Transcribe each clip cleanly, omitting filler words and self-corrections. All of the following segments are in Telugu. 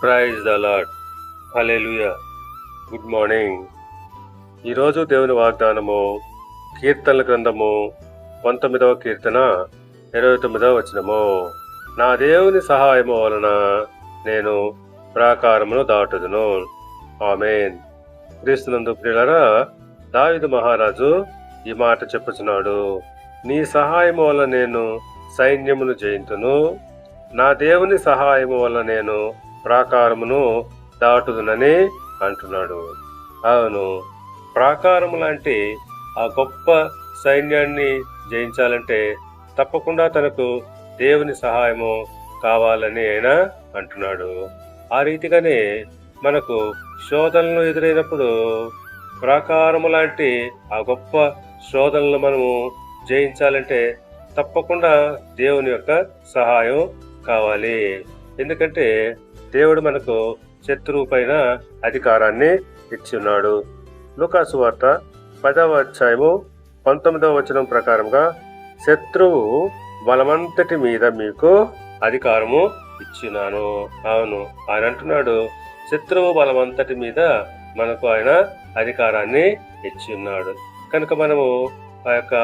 Praise the Lord. Hallelujah. Good morning. ఈరోజు దేవుని వాగ్దానము కీర్తనల గ్రంథము 19వ కీర్తన 29వ వచనము. నా దేవుని సహాయము వలన నేను ప్రాకారమును దాటుదును. ఆమేన్. క్రీస్తునందు ప్రియులారా, దావీదు మహారాజు ఈ మాట చెప్పుచున్నాడు. నీ సహాయము వల్ల నేను సైన్యమును జయింతును, నా దేవుని సహాయము వల్ల నేను ప్రాకారమును దాటుదునని అంటున్నాడు. అవును, ప్రాకారము లాంటి ఆ గొప్ప సైన్యాన్ని జయించాలంటే తప్పకుండా తనకు దేవుని సహాయము కావాలని ఆయన అంటున్నాడు. ఆ రీతిగానే మనకు శోధనలు ఎదురైనప్పుడు ప్రాకారము లాంటి ఆ గొప్ప శోధనలు మనము జయించాలంటే తప్పకుండా దేవుని యొక్క సహాయం కావాలి. ఎందుకంటే దేవుడు మనకు శత్రువు పైన అధికారాన్ని ఇచ్చి ఉన్నాడు. లూకాసు వార్త 10వ అధ్యాయము 19వ వచనం ప్రకారంగా శత్రువు బలమంతటి మీద మీకు అధికారము ఇచ్చినాను. అవును, ఆయన అంటున్నాడు, శత్రువు బలమంతటి మీద మనకు ఆయన అధికారాన్ని ఇచ్చి ఉన్నాడు. కనుక మనము ఆ యొక్క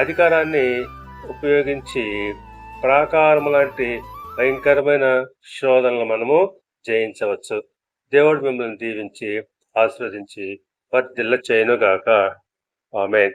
అధికారాన్ని ఉపయోగించి ప్రాకారము లాంటి భయంకరమైన శోధనలు మనము జయించవచ్చు. దేవుడు మిమ్మల్ని దీవించి ఆశీర్వదించి వర్ధిల్ల చేయనుగాక. ఆమేన్.